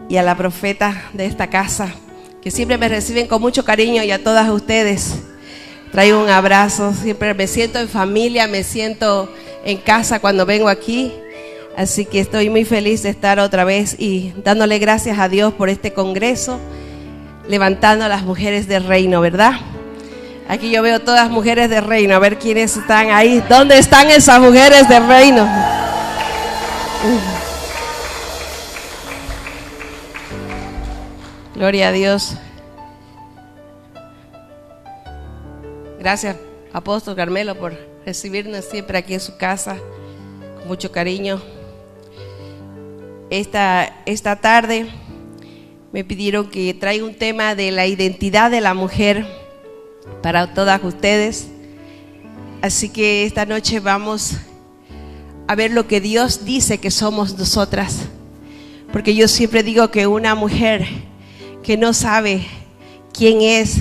y a la profeta de esta casa, que siempre me reciben con mucho cariño, y a todas ustedes traigo un abrazo. Siempre me siento en familia, me siento en casa cuando vengo aquí. Así que estoy muy feliz de estar otra vez y dándole gracias a Dios por este congreso, levantando a las mujeres del reino, ¿verdad? Aquí yo veo todas mujeres del reino, a ver quiénes están ahí. ¿Dónde están esas mujeres del reino? Gloria a Dios. Gracias, Apóstol Carmelo, por recibirnos siempre aquí en su casa con mucho cariño. Esta tarde me pidieron que traiga un tema de la identidad de la mujer para todas ustedes. Así que esta noche vamos a ver lo que Dios dice que somos nosotras. Porque yo siempre digo que una mujer que no sabe quién es,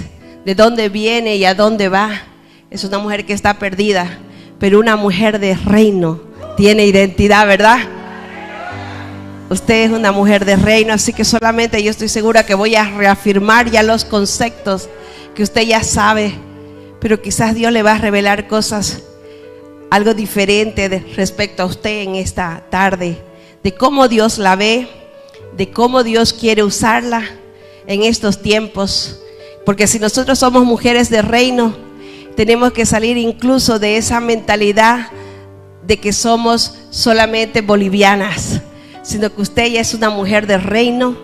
de dónde viene y a dónde va, es una mujer que está perdida. Pero una mujer de reino tiene identidad, ¿verdad? Usted es una mujer de reino, así que solamente yo estoy segura que voy a reafirmar ya los conceptos que usted ya sabe, pero quizás Dios le va a revelar cosas, algo diferente respecto a usted en esta tarde, de cómo Dios la ve, de cómo Dios quiere usarla en estos tiempos. Porque si nosotros somos mujeres de reino, tenemos que salir incluso de esa mentalidad de que somos solamente bolivianas, sino que usted ya es una mujer de reino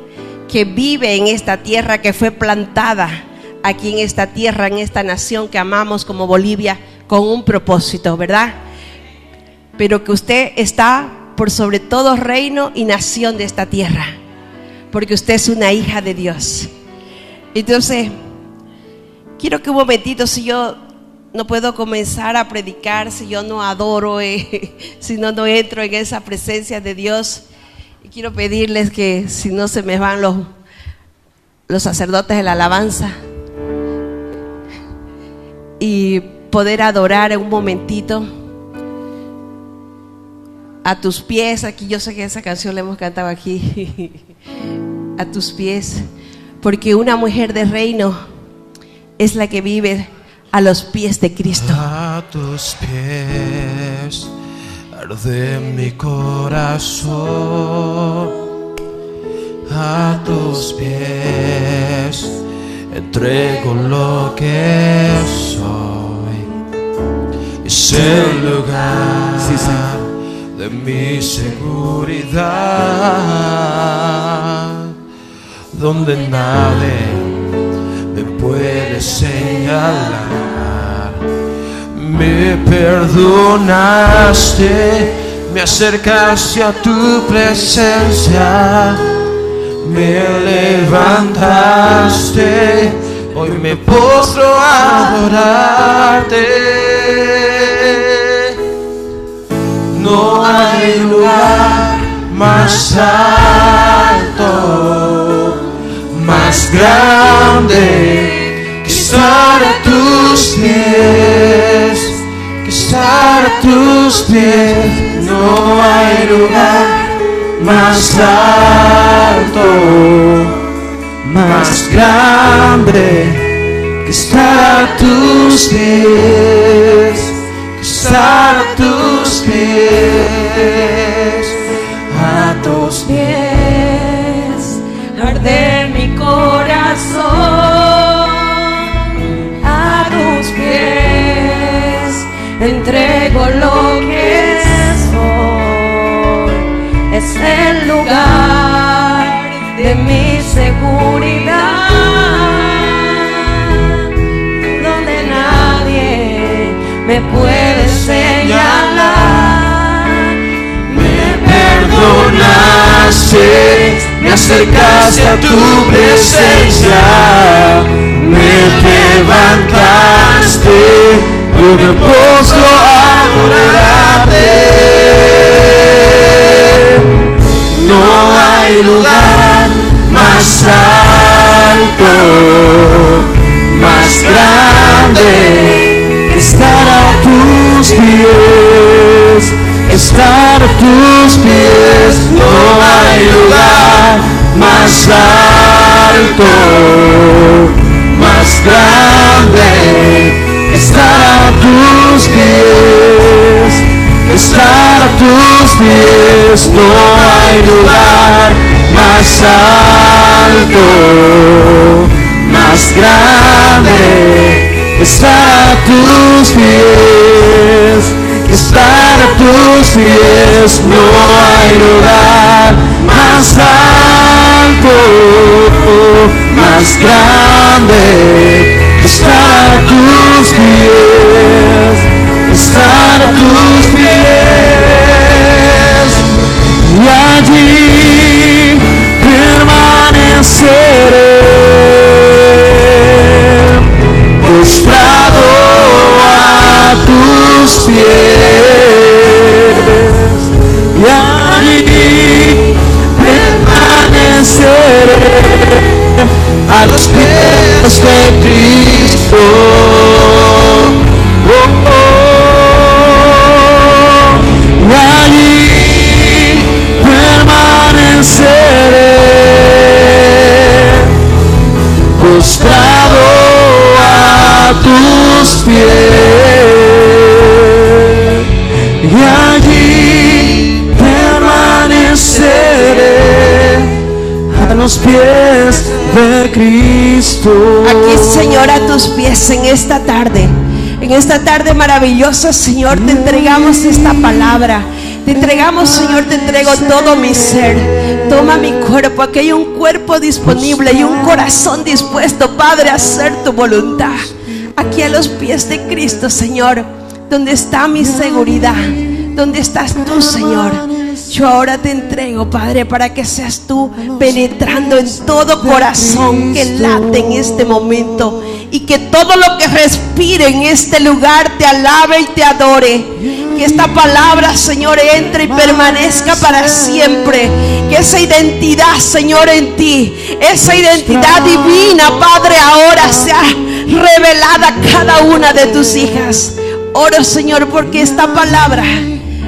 que vive en esta tierra, que fue plantada aquí en esta tierra, en esta nación que amamos como Bolivia, con un propósito, ¿verdad? Pero que usted está por sobre todo reino y nación de esta tierra, porque usted es una hija de Dios. Entonces, quiero que un momentito, si yo no puedo comenzar a predicar, si yo no adoro, si no entro en esa presencia de Dios. Y quiero pedirles que si no se me van los sacerdotes de la alabanza, y poder adorar en un momentito a tus pies. Aquí yo sé que esa canción la hemos cantado aquí. A tus pies, porque una mujer de reino es la que vive a los pies de Cristo. A tus pies arde mi corazón, a tus pies entrego lo que soy. Es el lugar de mi seguridad, donde nadie me puede señalar. Me perdonaste, me acercaste a tu presencia, me levantaste, hoy me postro a adorarte. No hay lugar más alto, más grande que estar a tus pies, que estar a tus pies. No hay lugar más alto, más grande que estar a tus pies, que estar a tus pies, a tus pies arde mi corazón, a tus pies entrego lo que soy. Es el lugar de mi seguridad, donde nadie me puede señalar. Me perdonaste, me acercaste a tu presencia, me levantaste, yo me postro a adorarte. No hay lugar más alto, más grande que estar a tus pies, estar a tus pies. No hay lugar más más alto, más grande, estar a tus pies, estar a tus pies. No hay lugar más alto, más grande, estar a tus pies, estar a tus pies. No hay lugar más alto, más grande, estar a tus pies, estar a tus pies. Y allí permaneceré, postrado a tus pies. Y allí permaneceré a los pies de Cristo. Oh, oh. Y allí permaneceré, postrado a tus pies. Y allí permaneceré a los pies de Cristo. Aquí, Señor, a tus pies en esta tarde. En esta tarde maravillosa, Señor, te entregamos esta palabra. Te entregamos, Señor, te entrego todo mi ser. Toma mi cuerpo, aquí hay un cuerpo disponible y un corazón dispuesto, Padre, a hacer tu voluntad. Aquí a los pies de Cristo, Señor, donde está mi seguridad, donde estás tú, Señor. Yo ahora te entrego, Padre, para que seas tú penetrando en todo corazón que late en este momento, y que todo lo que respire en este lugar te alabe y te adore. Que esta palabra, Señor, entre y permanezca para siempre. Que esa identidad, Señor, en ti, esa identidad divina, Padre, ahora sea revelada a cada una de tus hijas. Oro, Señor, porque esta palabra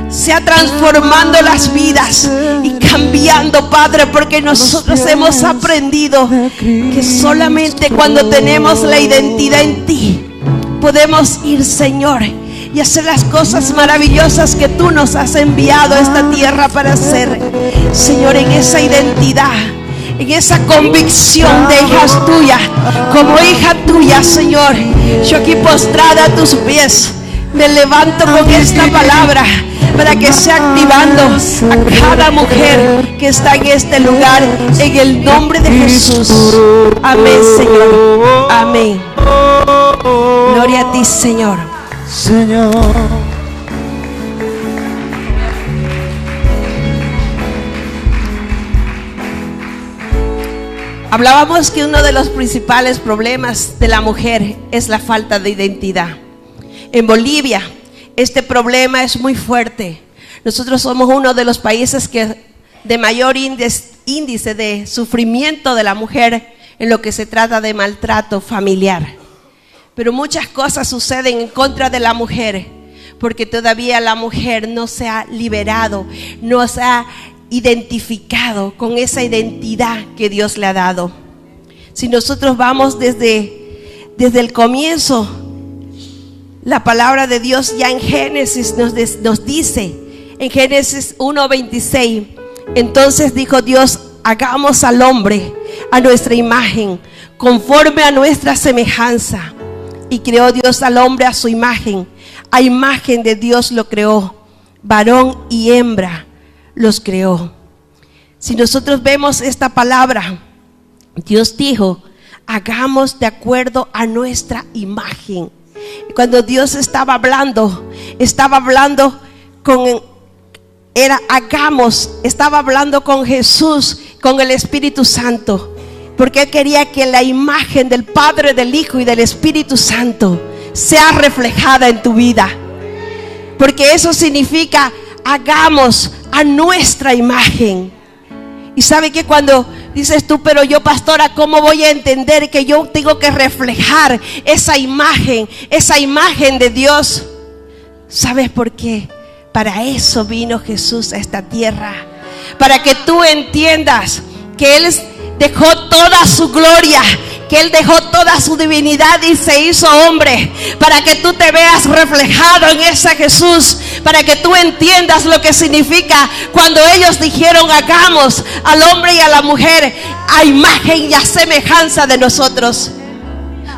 sea transformando las vidas y cambiando, Padre, porque nosotros hemos aprendido que solamente cuando tenemos la identidad en ti podemos ir, Señor, y hacer las cosas maravillosas que tú nos has enviado a esta tierra para hacer. Señor, en esa identidad, en esa convicción de hijas tuyas, como hija tuya, Señor, yo aquí postrada a tus pies me levanto con esta palabra para que sea activando a cada mujer que está en este lugar, en el nombre de Jesús. Amén, Señor. Amén. Gloria a ti, Señor. Señor. Hablábamos que uno de los principales problemas de la mujer es la falta de identidad. En Bolivia, este problema es muy fuerte. Nosotros somos uno de los países que de mayor índice de sufrimiento de la mujer en lo que se trata de maltrato familiar. Pero muchas cosas suceden en contra de la mujer, porque todavía la mujer no se ha liberado, no se ha identificado con esa identidad que Dios le ha dado. Si nosotros vamos desde el comienzo, la palabra de Dios ya en Génesis nos dice, en Génesis 1:26, entonces dijo Dios: hagamos al hombre a nuestra imagen, conforme a nuestra semejanza. Y creó Dios al hombre a su imagen, a imagen de Dios lo creó, varón y hembra los creó. Si nosotros vemos esta palabra, Dios dijo: hagamos de acuerdo a nuestra imagen. Cuando Dios estaba hablando estaba hablando con Jesús, con el Espíritu Santo, porque Él quería que la imagen del Padre, del Hijo y del Espíritu Santo sea reflejada en tu vida, porque eso significa hagamos a nuestra imagen. Y sabe que cuando dices tú, pero yo, pastora, ¿cómo voy a entender que yo tengo que reflejar esa imagen de Dios? ¿Sabes por qué? Para eso vino Jesús a esta tierra, para que tú entiendas que Él dejó toda su gloria, que Él dejó toda su divinidad y se hizo hombre, para que tú te veas reflejado en ese Jesús, para que tú entiendas lo que significa cuando ellos dijeron: hagamos al hombre y a la mujer a imagen y a semejanza de nosotros.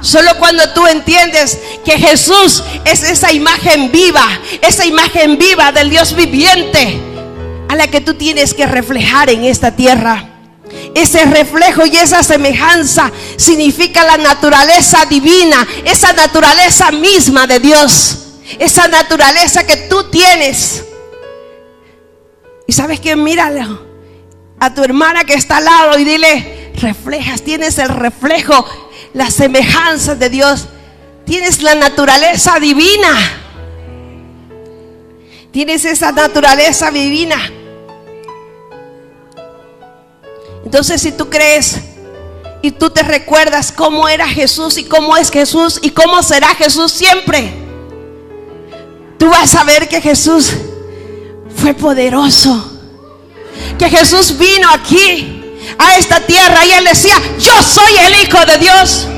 Solo cuando tú entiendes que Jesús es esa imagen viva del Dios viviente, a la que tú tienes que reflejar en esta tierra. Ese reflejo y esa semejanza significa la naturaleza divina, esa naturaleza misma de Dios, esa naturaleza que tú tienes. Y sabes que míralo a tu hermana que está al lado y dile: reflejas, tienes el reflejo, la semejanza de Dios, tienes la naturaleza divina, tienes esa naturaleza divina. Entonces, si tú crees y tú te recuerdas cómo era Jesús y cómo es Jesús y cómo será Jesús siempre, tú vas a ver que Jesús fue poderoso, que Jesús vino aquí a esta tierra y Él decía: yo soy el Hijo de Dios,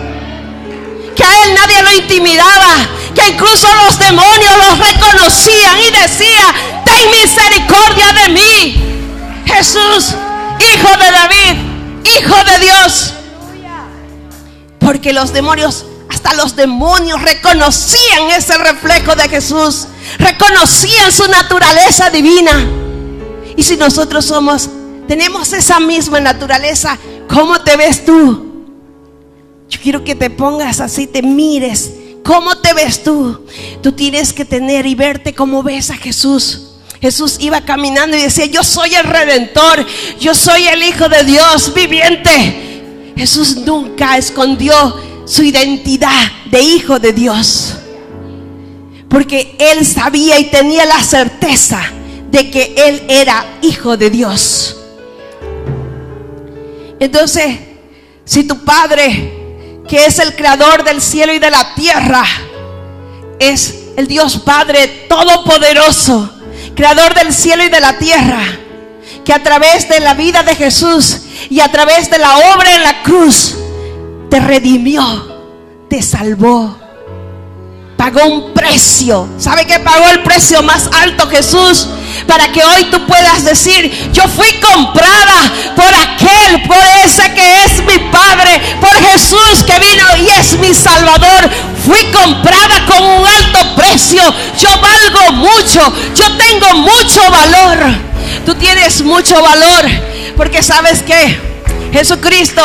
que a Él nadie lo intimidaba, que incluso los demonios los reconocían y decían: ten misericordia de mí, Jesús, Hijo de David, Hijo de Dios. Porque los demonios, hasta los demonios reconocían ese reflejo de Jesús, reconocían su naturaleza divina. Y si nosotros tenemos esa misma naturaleza, ¿cómo te ves tú? Yo quiero que te pongas así, te mires. ¿Cómo te ves tú? Tú tienes que tener y verte como ves a Jesús. Jesús iba caminando y decía: yo soy el Redentor, yo soy el Hijo de Dios viviente. Jesús nunca escondió su identidad de Hijo de Dios, porque Él sabía y tenía la certeza de que Él era Hijo de Dios. Entonces, si tu Padre, que es el creador del cielo y de la tierra, es el Dios Padre todopoderoso, creador del cielo y de la tierra, que a través de la vida de Jesús y a través de la obra en la cruz te redimió, te salvó, pagó un precio. ¿Sabe qué pagó el precio más alto Jesús? Para que hoy tú puedas decir: yo fui comprada por aquel, por ese que es mi Padre, por Jesús que vino y es mi Salvador. Fui comprada con un alto precio. Yo valgo mucho, yo tengo mucho valor. Tú tienes mucho valor, porque sabes que Jesucristo,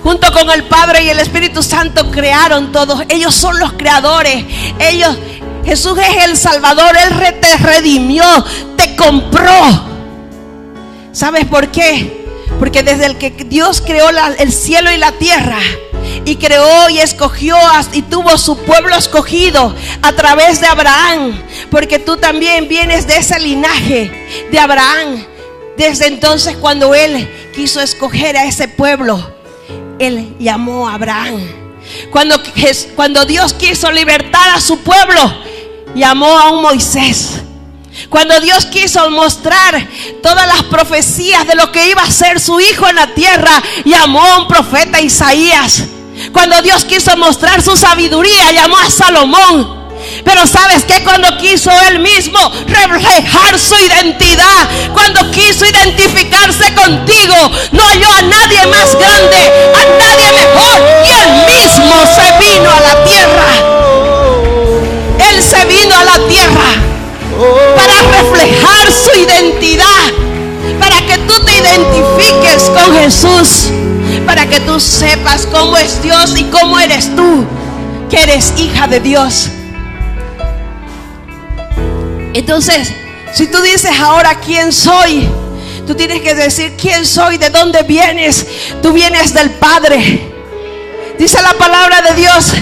junto con el Padre y el Espíritu Santo, crearon todos. Ellos son los creadores. Jesús es el Salvador. Él te redimió, te compró. ¿Sabes por qué? Porque desde el que Dios creó el cielo y la tierra, y creó y escogió y tuvo su pueblo escogido a través de Abraham, porque tú también vienes de ese linaje de Abraham. Desde entonces, cuando Él quiso escoger a ese pueblo, Él llamó a Abraham. Cuando Dios quiso libertar a su pueblo, llamó a un Moisés. Cuando Dios quiso mostrar todas las profecías de lo que iba a ser su hijo en la tierra, llamó a un profeta, Isaías. Cuando Dios quiso mostrar su sabiduría, llamó a Salomón. Pero ¿sabes qué? Cuando quiso Él mismo reflejar su identidad, cuando quiso identificarse contigo, no halló a nadie más grande, a nadie mejor, y Él mismo se vino a la tierra. Él se vino a la tierra para reflejar su identidad, para que tú te identifiques con Jesús, para que tú sepas cómo es Dios y cómo eres tú, que eres hija de Dios. Entonces, si tú dices ahora quién soy, tú tienes que decir quién soy, de dónde vienes. Tú vienes del Padre. Dice la palabra de Dios: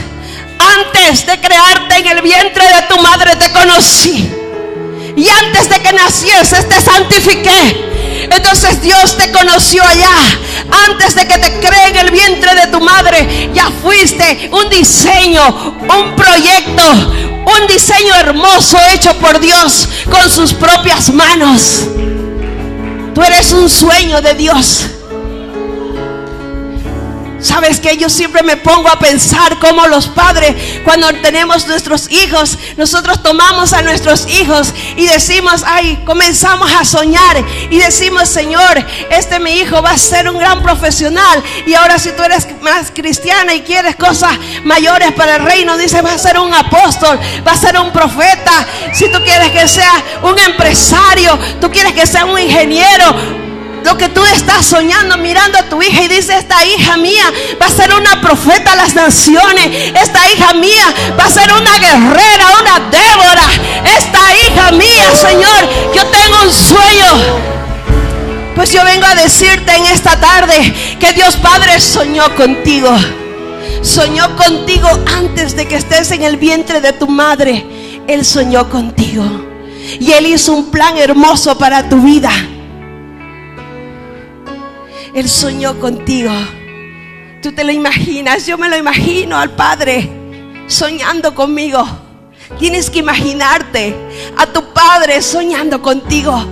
antes de crearte en el vientre de tu madre te conocí, y antes de que nacieses te santifiqué. Entonces Dios te conoció allá. Antes de que te cree en el vientre de tu madre, ya fuiste un diseño, un proyecto, un diseño hermoso hecho por Dios con sus propias manos. Tú eres un sueño de Dios. ¿Sabes qué? Yo siempre me pongo a pensar cómo los padres, cuando tenemos nuestros hijos, nosotros tomamos a nuestros hijos y decimos, ay, comenzamos a soñar y decimos, Señor, mi hijo va a ser un gran profesional. Y ahora si tú eres más cristiana y quieres cosas mayores para el reino, dices, va a ser un apóstol, va a ser un profeta. Si tú quieres que sea un empresario, tú quieres que sea un ingeniero, lo que tú estás soñando, mirando a tu hija y dices, esta hija mía va a ser una profeta a las naciones, esta hija mía va a ser una guerrera, una Débora, esta hija mía, Señor, yo tengo un sueño. Pues yo vengo a decirte en esta tarde que Dios Padre soñó contigo. Soñó contigo antes de que estés en el vientre de tu madre. Él soñó contigo y Él hizo un plan hermoso para tu vida. Él soñó contigo. Tú te lo imaginas, yo me lo imagino al Padre soñando conmigo. Tienes que imaginarte a tu Padre soñando contigo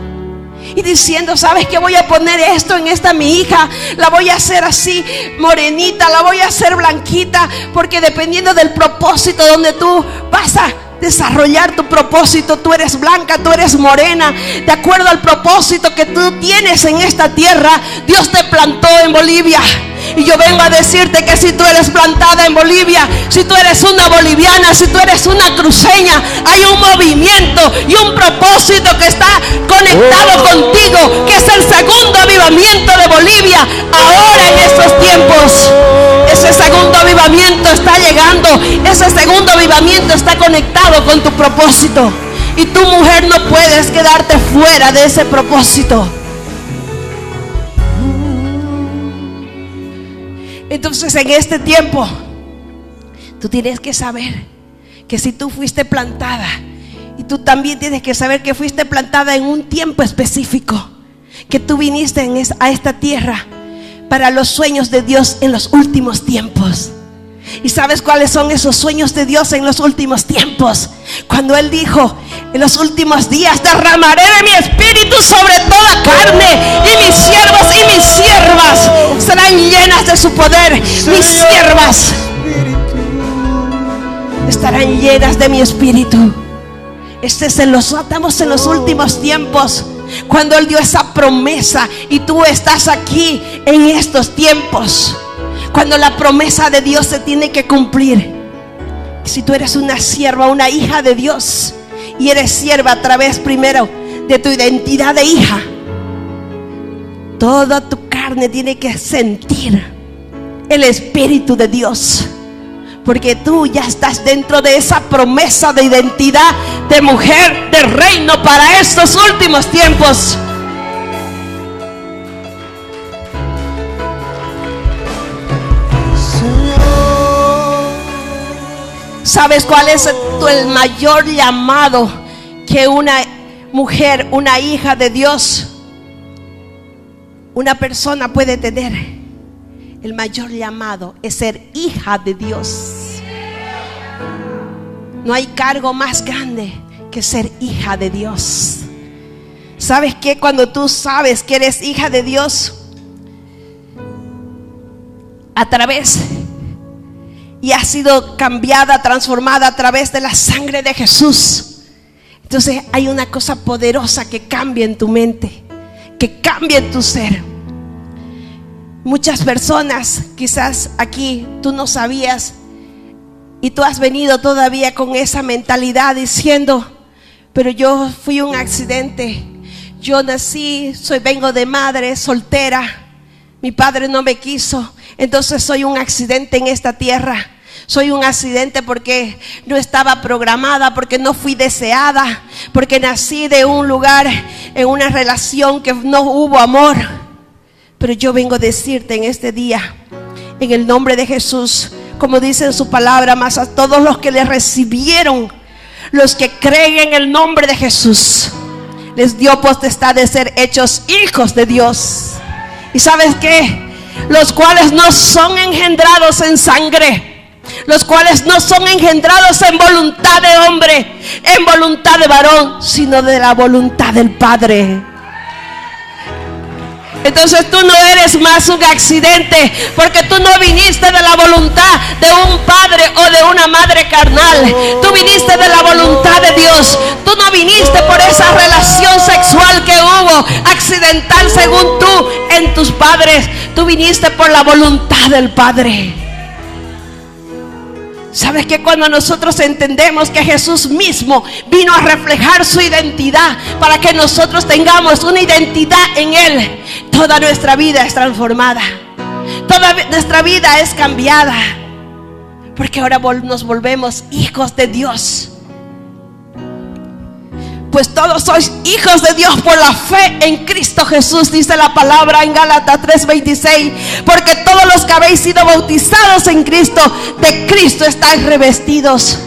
y diciendo, ¿sabes qué? Voy a poner esto en esta mi hija, la voy a hacer así morenita, la voy a hacer blanquita, porque dependiendo del propósito donde tú vas a desarrollar tu propósito, tú eres blanca, tú eres morena, de acuerdo al propósito que tú tienes en esta tierra. Dios te plantó en Bolivia. Y yo vengo a decirte que si tú eres plantada en Bolivia, si tú eres una boliviana, si tú eres una cruceña, hay un movimiento y un propósito que está conectado contigo, que es el segundo avivamiento de Bolivia ahora en estos tiempos. Ese segundo avivamiento está llegando, ese segundo avivamiento está conectado con tu propósito. Y tu mujer no puedes quedarte fuera de ese propósito. Entonces en este tiempo tú tienes que saber que si tú fuiste plantada, y tú también tienes que saber que fuiste plantada en un tiempo específico, que tú viniste a esta tierra para los sueños de Dios en los últimos tiempos. ¿Y sabes cuáles son esos sueños de Dios en los últimos tiempos? Cuando Él dijo, en los últimos días derramaré de mi espíritu sobre toda carne, y mis siervos y mis siervas serán llenas de su poder. Mis siervas estarán llenas de mi espíritu. Estamos en los últimos tiempos, cuando Él dio esa promesa, y tú estás aquí en estos tiempos, cuando la promesa de Dios se tiene que cumplir. Si tú eres una sierva, una hija de Dios, y eres sierva a través primero de tu identidad de hija, toda tu carne tiene que sentir el Espíritu de Dios, porque tú ya estás dentro de esa promesa de identidad de mujer de reino para estos últimos tiempos. ¿Sabes cuál es el mayor llamado que una mujer, una hija de Dios, una persona puede tener? El mayor llamado es ser hija de Dios. No hay cargo más grande que ser hija de Dios. ¿Sabes qué? Cuando tú sabes que eres hija de Dios, a través y ha sido cambiada, transformada a través de la sangre de Jesús, entonces hay una cosa poderosa que cambia en tu mente, que cambia en tu ser. Muchas personas, quizás aquí tú no sabías, y tú has venido todavía con esa mentalidad diciendo, pero yo fui un accidente, yo nací, vengo de madre soltera, mi padre no me quiso, entonces soy un accidente en esta tierra. Soy un accidente porque no estaba programada, porque no fui deseada, porque nací de un lugar, en una relación que no hubo amor. Pero yo vengo a decirte en este día, en el nombre de Jesús, como dice en su palabra, más a todos los que le recibieron, los que creen en el nombre de Jesús, les dio potestad de ser hechos hijos de Dios. ¿Y sabes qué? Los cuales no son engendrados en sangre, los cuales no son engendrados en voluntad de hombre, en voluntad de varón, sino de la voluntad del Padre. Entonces tú no eres más un accidente, porque tú no viniste de la voluntad de un padre o de una madre carnal. Tú viniste de la voluntad de Dios. Tú no viniste por esa relación sexual que hubo accidental según tú en tus padres. Tú viniste por la voluntad del Padre. ¿Sabes que cuando nosotros entendemos que Jesús mismo vino a reflejar su identidad para que nosotros tengamos una identidad en Él, toda nuestra vida es transformada, toda nuestra vida es cambiada, porque ahora nos volvemos hijos de Dios? Pues todos sois hijos de Dios por la fe en Cristo Jesús, dice la palabra en Gálatas 3:26. Porque todos los que habéis sido bautizados en Cristo, de Cristo estáis revestidos.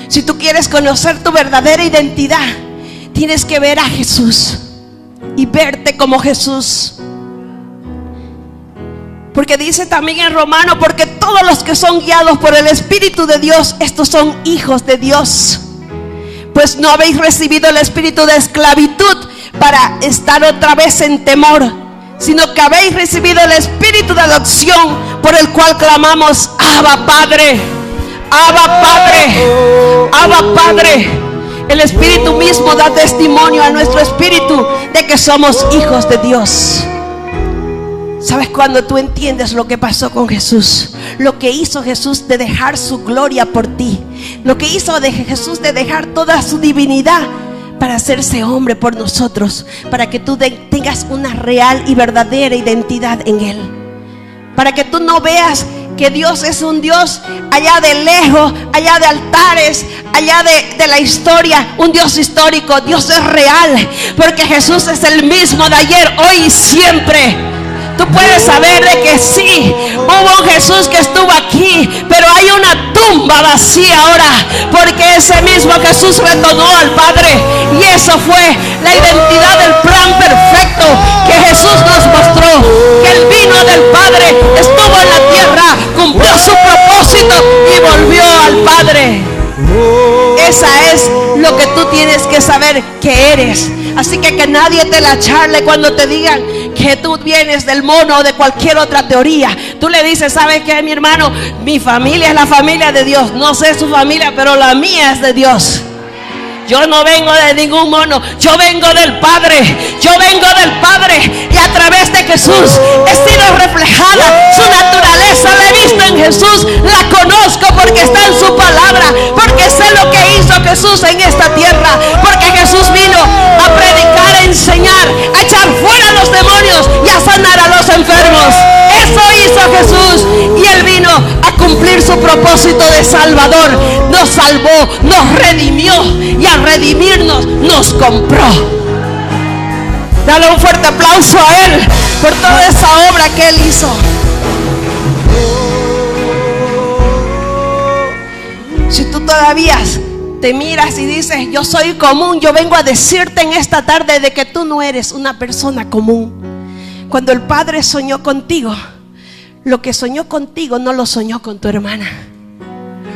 Si tú quieres conocer tu verdadera identidad, tienes que ver a Jesús y verte como Jesús. Porque dice también en Romano, porque todos los que son guiados por el Espíritu de Dios, estos son hijos de Dios. Pues no habéis recibido el espíritu de esclavitud para estar otra vez en temor, sino que habéis recibido el espíritu de adopción, por el cual clamamos: Abba Padre, Abba Padre, Abba Padre. El Espíritu mismo da testimonio a nuestro espíritu de que somos hijos de Dios. ¿Sabes? Cuando tú entiendes lo que pasó con Jesús, lo que hizo Jesús de dejar su gloria por ti, lo que hizo de Jesús de dejar toda su divinidad para hacerse hombre por nosotros, para que tú tengas una real y verdadera identidad en Él, para que tú no veas que Dios es un Dios allá de lejos, allá de altares, allá de la historia, un Dios histórico. Dios es real, porque Jesús es el mismo de ayer, hoy y siempre. Tú puedes saber de que sí, hubo un Jesús que estuvo aquí, pero hay una tumba vacía ahora, porque ese mismo Jesús retornó al Padre. Y eso fue la identidad del plan perfecto que Jesús nos mostró, que Él vino del Padre, estuvo en la tierra, cumplió su propósito y volvió al Padre. Esa es lo que tú tienes que saber que eres. Así que nadie te la charle cuando te digan que tú vienes del mono o de cualquier otra teoría. Tú le dices: ¿sabes qué, mi hermano? Mi familia es la familia de Dios. No sé su familia, pero la mía es de Dios. Yo no vengo de ningún mono, yo vengo del Padre. Yo vengo del Padre, y a través de Jesús he sido reflejada. Su naturaleza la he visto en Jesús, la conozco porque está en su palabra, porque sé lo que hizo Jesús en esta tierra, porque Jesús vino a predicar, a enseñar, a echar fuera a los demonios y a sanar a los enfermos. Eso hizo Jesús, y Él vino a cumplir su propósito de Salvador. Nos salvó, nos redimió, y al redimirnos nos compró. Dale un fuerte aplauso a Él por toda esa obra que Él hizo. Si tú todavía te miras y dices: yo soy común, yo vengo a decirte en esta tarde de que tú no eres una persona común. Cuando el Padre soñó contigo, lo que soñó contigo no lo soñó con tu hermana.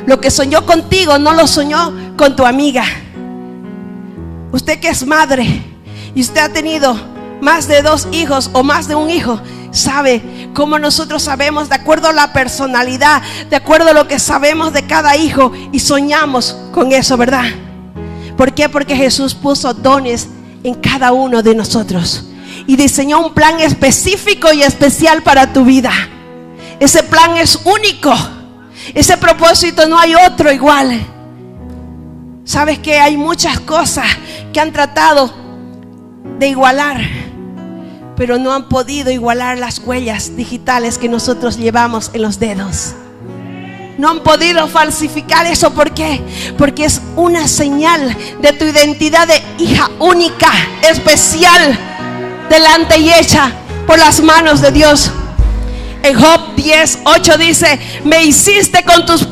Lo que soñó contigo no lo soñó con tu amiga. Usted que es madre y usted ha tenido más de 2 hijos o más de un hijo, sabe cómo nosotros sabemos de acuerdo a la personalidad, de acuerdo a lo que sabemos de cada hijo, y soñamos con eso, ¿verdad? ¿Por qué? Porque Jesús puso dones en cada uno de nosotros y diseñó un plan específico y especial para tu vida. Ese plan es único, ese propósito no hay otro igual. Sabes que hay muchas cosas que han tratado de igualar, pero no han podido igualar las huellas digitales que nosotros llevamos en los dedos. No han podido falsificar eso. ¿Por qué? Porque es una señal de tu identidad de hija única, especial, delante y hecha por las manos de Dios. En Job 10:8 dice: me hiciste con tus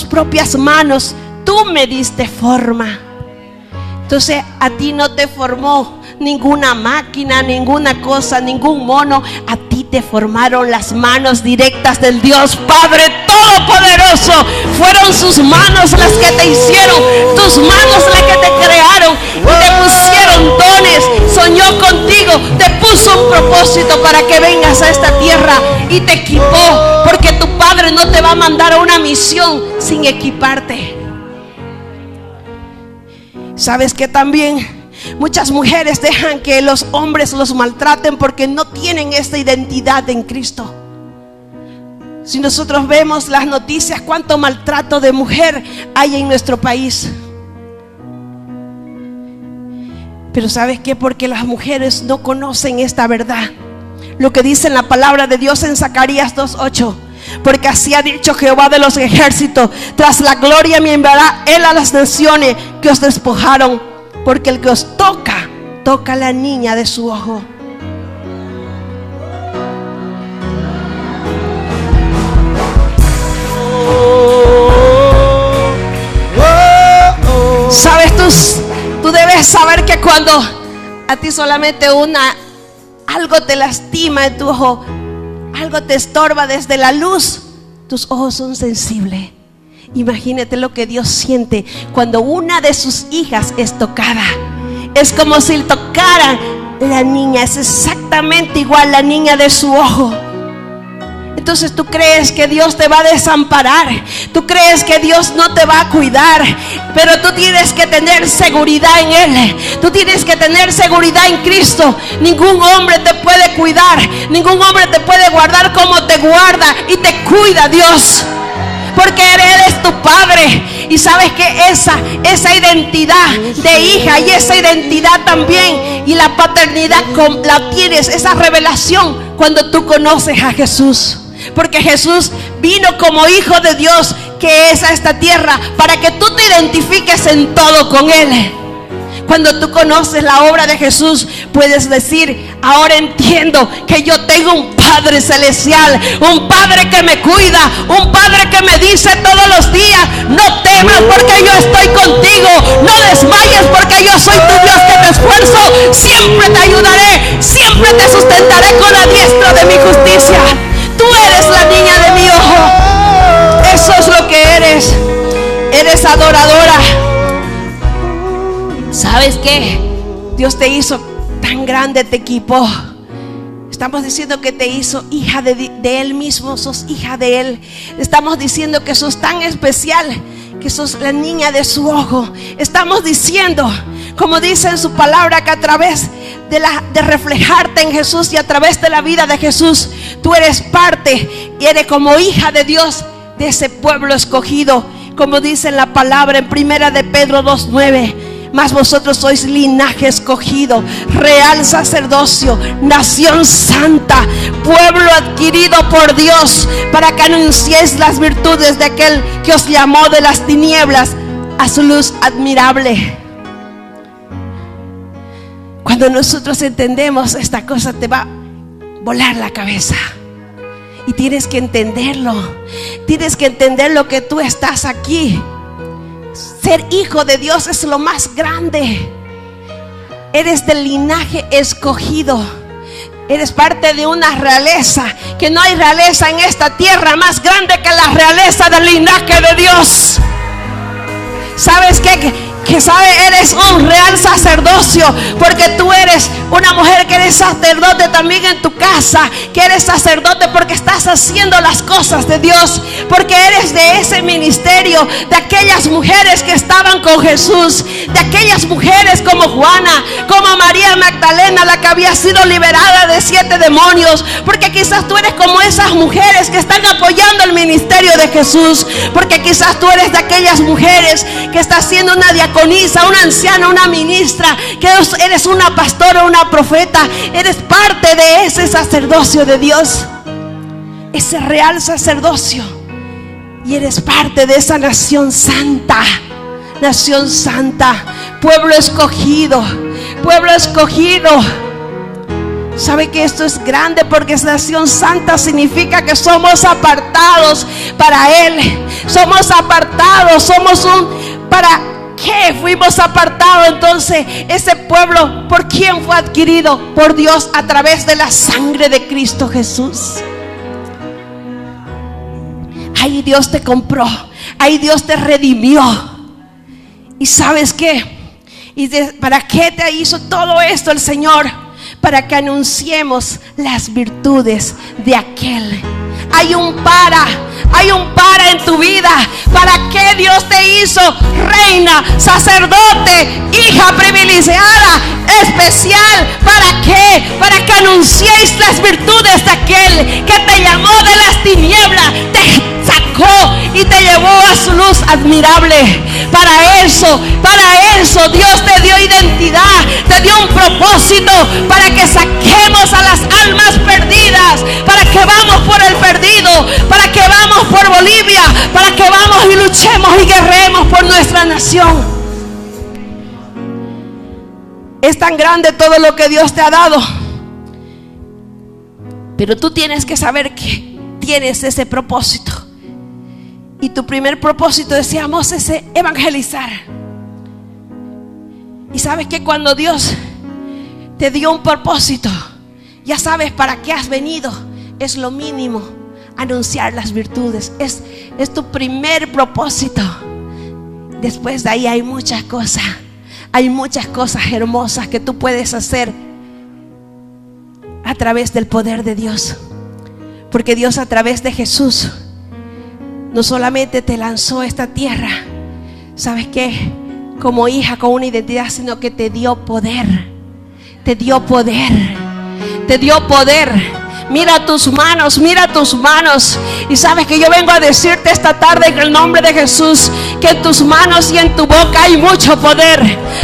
propias manos, tú me diste forma. Entonces a ti no te formó ninguna máquina, ninguna cosa, ningún mono. A ti te formaron las manos directas del Dios Padre Todopoderoso. Fueron sus manos las que te hicieron, tus manos las que te crearon y te pusieron dones, soñó contigo, te puso un propósito para que vengas a esta tierra y te equipó, porque tu Padre no te va a mandar a una misión sin equiparte. ¿Sabes que también muchas mujeres dejan que los hombres los maltraten porque no tienen esta identidad en Cristo? Si nosotros vemos las noticias, cuánto maltrato de mujer hay en nuestro país. Pero ¿sabes qué? Porque las mujeres no conocen esta verdad. Lo que dice en la palabra de Dios en Zacarías 2:8. Porque así ha dicho Jehová de los ejércitos: tras la gloria me enviará Él a las naciones que os despojaron, porque el que os toca, toca a la niña de su ojo. Sabes, tú debes saber que cuando a ti solamente algo te lastima en tu ojo, algo te estorba desde la luz, tus ojos son sensibles. Imagínate lo que Dios siente cuando una de sus hijas es tocada. Es como si tocara la niña, es exactamente igual la niña de su ojo. Entonces tú crees que Dios te va a desamparar, tú crees que Dios no te va a cuidar, pero tú tienes que tener seguridad en Él, tú tienes que tener seguridad en Cristo. Ningún hombre te puede cuidar, ningún hombre te puede guardar como te guarda y te cuida Dios, porque Él es tu Padre. Y sabes que esa identidad de hija y esa identidad también y la paternidad la tienes, esa revelación, cuando tú conoces a Jesús. Porque Jesús vino como Hijo de Dios que es a esta tierra para que tú te identifiques en todo con Él. Cuando tú conoces la obra de Jesús, puedes decir: ahora entiendo que yo tengo un Padre celestial, un Padre que me cuida, un Padre que me dice todos los días: no temas porque yo estoy contigo, no desmayes porque yo soy tu Dios que te esfuerzo, siempre te ayudaré, siempre te sustentaré con la diestra de mi justicia. Tú eres la niña de mi ojo. Eso es lo que eres. Eres adoradora. ¿Sabes qué? Dios te hizo tan grande, te equipó. Estamos diciendo que te hizo hija de Él mismo. Sos hija de Él. Estamos diciendo que sos tan especial, que sos la niña de su ojo. Estamos diciendo, como dice en su palabra, que a través de reflejarte en Jesús y a través de la vida de Jesús, tú eres parte y eres como hija de Dios, de ese pueblo escogido, como dice en la palabra en 1 de Pedro 2:9. Mas vosotros sois linaje escogido, real sacerdocio, nación santa, pueblo adquirido por Dios, para que anunciéis las virtudes de aquel que os llamó de las tinieblas a su luz admirable. Cuando nosotros entendemos esta cosa, te va a volar la cabeza. Y tienes que entenderlo. Tienes que entender lo que tú estás aquí. Ser hijo de Dios es lo más grande. Eres del linaje escogido. Eres parte de una realeza, que no hay realeza en esta tierra más grande que la realeza del linaje de Dios. ¿Sabes qué? Eres un real sacerdocio, porque tú eres una mujer que eres sacerdote también en tu casa, que eres sacerdote porque estás haciendo las cosas de Dios, porque eres de ese ministerio, de aquellas mujeres que estaban con Jesús, de aquellas mujeres como Juana, como María Magdalena, la que había sido liberada de 7 demonios, porque quizás tú eres como esas mujeres que están apoyando el ministerio de Jesús, porque quizás tú eres de aquellas mujeres que está haciendo una diaconisa, una anciana, una ministra, que eres una pastora, una profeta. Eres parte de ese sacerdocio de Dios, ese real sacerdocio, y eres parte de esa nación santa, pueblo escogido, pueblo escogido. ¿Sabe que esto es grande? Porque es nación santa, significa que somos apartados para Él. Somos apartados, ¿para qué fuimos apartados? Entonces, ese pueblo, ¿por quién fue adquirido? Por Dios, a través de la sangre de Cristo Jesús. ahí Dios te compró, ahí Dios te redimió. ¿Y sabes qué? ¿Para qué te hizo todo esto el Señor? Para que anunciemos las virtudes de aquel. Hay un para en tu vida. ¿Para qué Dios te hizo reina, sacerdote, hija privilegiada, especial? ¿Para qué? Para que anunciéis las virtudes de aquel que te llamó de las tinieblas, te sacó y te llevó a su luz admirable. Para eso Dios te dio identidad, te dio un propósito, para que saquemos a las almas perdidas, para que vamos por el perdido, para que vamos por Bolivia, para que vamos y luchemos y guerremos por nuestra nación. Es tan grande todo lo que Dios te ha dado, pero tú tienes que saber que tienes ese propósito. Y tu primer propósito, decíamos, es evangelizar. Y sabes que cuando Dios te dio un propósito, ya sabes para qué has venido. Es lo mínimo, anunciar las virtudes. Es tu primer propósito. Después de ahí hay muchas cosas. Hay muchas cosas hermosas que tú puedes hacer a través del poder de Dios. Porque Dios, a través de Jesús, no solamente te lanzó a esta tierra, ¿sabes qué? Como hija con una identidad, sino que te dio poder. Te dio poder. Te dio poder. Mira tus manos, mira tus manos. Y sabes que yo vengo a decirte esta tarde, en el nombre de Jesús, que en tus manos y en tu boca hay mucho poder.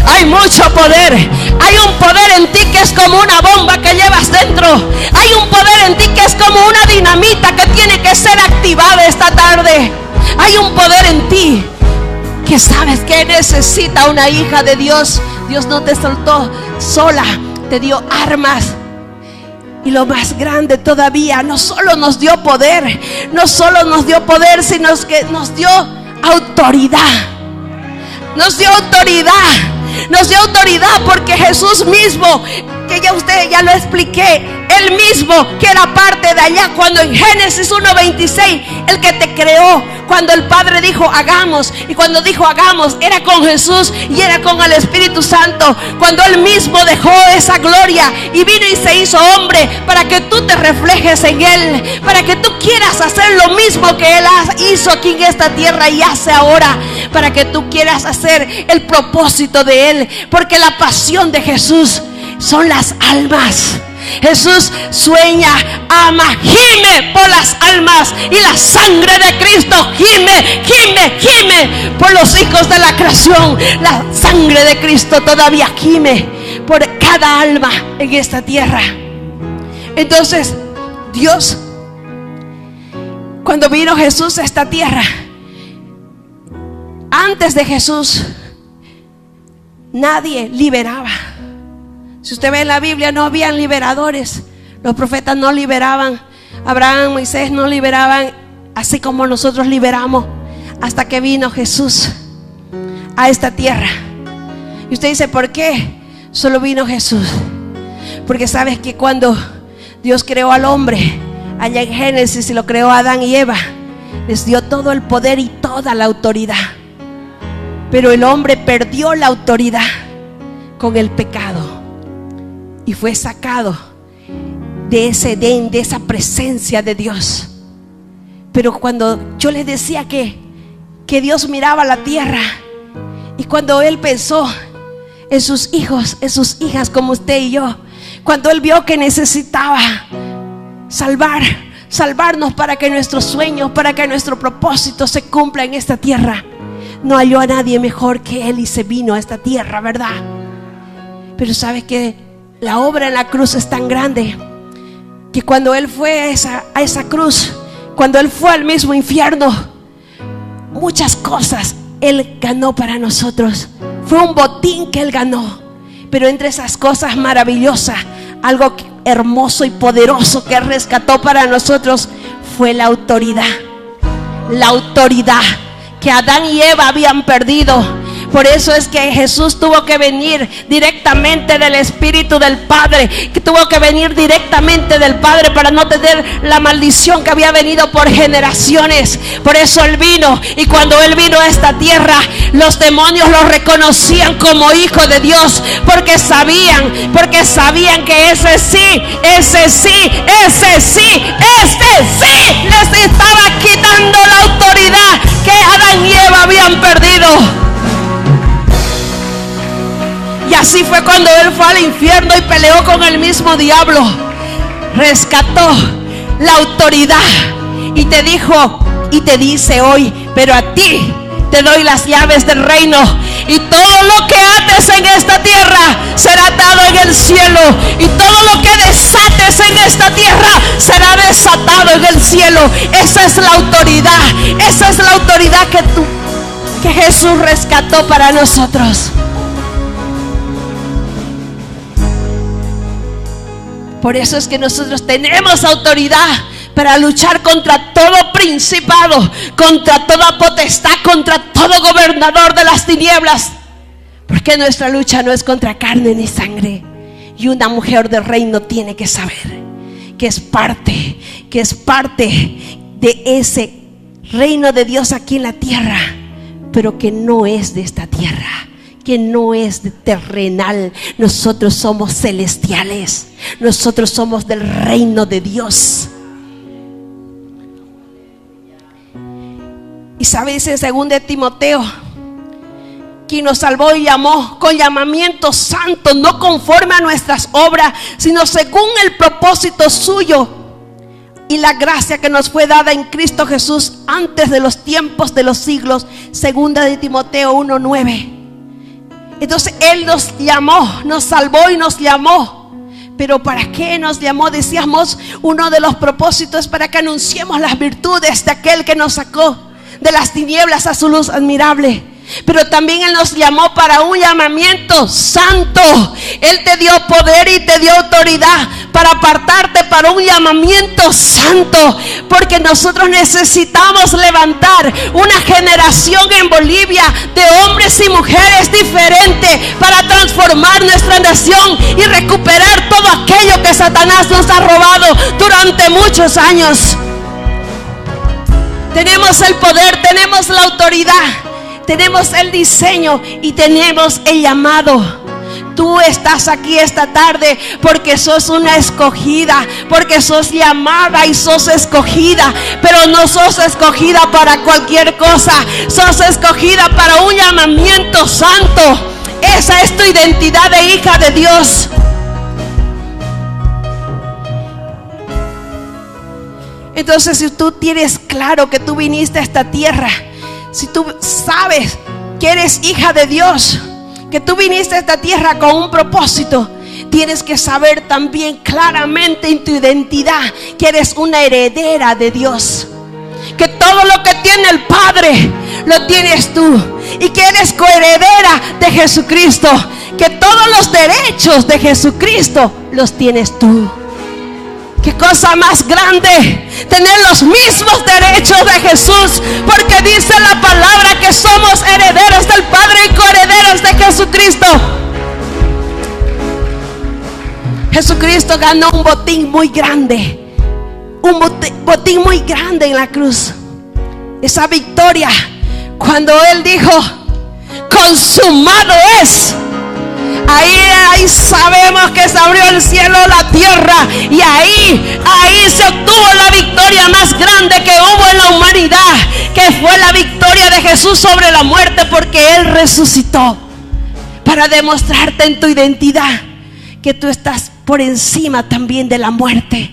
Hay mucho poder. Hay un poder en ti que es como una bomba que llevas dentro. Hay un poder en ti que es como una dinamita que tiene que ser activada esta tarde. Hay un poder en ti que sabes que necesita una hija de Dios. Dios no te soltó sola, te dio armas. Y lo más grande todavía, no solo nos dio poder, no solo nos dio poder, sino que nos dio autoridad. Nos dio autoridad. Nos dio autoridad porque Jesús mismo, que ya lo expliqué, Él mismo que era parte de allá, cuando en Génesis 1:26, el que te creó, cuando el Padre dijo hagamos, y cuando dijo hagamos, era con Jesús y era con el Espíritu Santo. Cuando Él mismo dejó esa gloria y vino y se hizo hombre, para que tú te reflejes en Él, para que tú quieras hacer lo mismo que Él hizo aquí en esta tierra y hace ahora, para que tú quieras hacer el propósito de Él, porque la pasión de Jesús son las almas. Jesús sueña, ama, gime por las almas, y la sangre de Cristo gime por los hijos de la creación. La sangre de Cristo todavía gime por cada alma en esta tierra. Entonces Dios, cuando vino Jesús a esta tierra, antes de Jesús nadie liberaba. Si usted ve en la Biblia, no habían liberadores. Los profetas no liberaban. Abraham, Moisés no liberaban, así como nosotros liberamos, hasta que vino Jesús a esta tierra. Y usted dice, ¿por qué solo vino Jesús? Porque sabes que cuando Dios creó al hombre, allá en Génesis, y lo creó a Adán y Eva, les dio todo el poder y toda la autoridad. Pero el hombre perdió la autoridad con el pecado y fue sacado de ese Edén, de esa presencia de Dios. Pero cuando yo les decía que Dios miraba la tierra, y cuando Él pensó en sus hijos, en sus hijas como usted y yo, cuando Él vio que necesitaba salvarnos para que nuestros sueños, para que nuestro propósito se cumpla en esta tierra, no halló a nadie mejor que Él y se vino a esta tierra, ¿verdad? Pero sabe que la obra en la cruz es tan grande que cuando Él fue a esa cruz, cuando Él fue al mismo infierno, muchas cosas Él ganó para nosotros. Fue un botín que Él ganó, pero entre esas cosas maravillosas, algo hermoso y poderoso que rescató para nosotros fue la autoridad. La autoridad que Adán y Eva habían perdido, Por eso es que Jesús tuvo que venir directamente del Espíritu del Padre, que tuvo que venir directamente del Padre para no tener la maldición que había venido por generaciones. Por eso Él vino, y cuando Él vino a esta tierra, los demonios lo reconocían como hijo de Dios, porque sabían que ese sí les estaba quitando la autoridad que Adán y Eva habían perdido. Y así fue cuando Él fue al infierno y peleó con el mismo diablo. Rescató la autoridad y te dijo y te dice hoy: pero a ti te doy las llaves del reino, y todo lo que ates en esta tierra será atado en el cielo, y todo lo que desates en esta tierra será desatado en el cielo. Esa es la autoridad, esa es la autoridad que Jesús rescató para nosotros. Por eso es que nosotros tenemos autoridad para luchar contra todo principado, contra toda potestad, contra todo gobernador de las tinieblas. Porque nuestra lucha no es contra carne ni sangre. Y una mujer del reino tiene que saber que es parte de ese reino de Dios aquí en la tierra, pero que no es de esta tierra, que no es de terrenal. Nosotros somos celestiales, nosotros somos del reino de Dios. Y sabéis, en 2 Timoteo, quien nos salvó y llamó con llamamiento santo, no conforme a nuestras obras, sino según el propósito suyo y la gracia que nos fue dada en Cristo Jesús antes de los tiempos de los siglos. 2 Timoteo 1:9. Entonces Él nos llamó, nos salvó y nos llamó. Pero ¿para qué nos llamó? Decíamos, uno de los propósitos es para que anunciemos las virtudes de aquel que nos sacó de las tinieblas a su luz admirable. Pero también Él nos llamó para un llamamiento santo. Él te dio poder y te dio autoridad para apartarte para un llamamiento santo, porque nosotros necesitamos levantar una generación en Bolivia de hombres y mujeres diferentes para transformar nuestra nación y recuperar todo aquello que Satanás nos ha robado durante muchos años. Tenemos el poder, tenemos la autoridad, tenemos el diseño y tenemos el llamado. Tú estás aquí esta tarde porque sos una escogida, porque sos llamada y sos escogida. Pero no sos escogida para cualquier cosa, sos escogida para un llamamiento santo. Esa es tu identidad de hija de Dios. Entonces, si tú tienes claro que tú viniste a esta tierra, si tú sabes que eres hija de Dios, que tú viniste a esta tierra con un propósito, tienes que saber también claramente en tu identidad que eres una heredera de Dios, que todo lo que tiene el Padre lo tienes tú, y que eres coheredera de Jesucristo, que todos los derechos de Jesucristo los tienes tú. ¿Qué cosa más grande? Tener los mismos derechos de Jesús, porque dice la palabra que somos herederos del Padre y coherederos de Jesucristo. Jesucristo ganó un botín muy grande, un botín muy grande en la cruz. Esa victoria, cuando Él dijo: consumado es. Ahí sabemos que se abrió el cielo, la tierra, y ahí se obtuvo la victoria más grande que hubo en la humanidad, que fue la victoria de Jesús sobre la muerte, porque Él resucitó para demostrarte en tu identidad que tú estás por encima también de la muerte,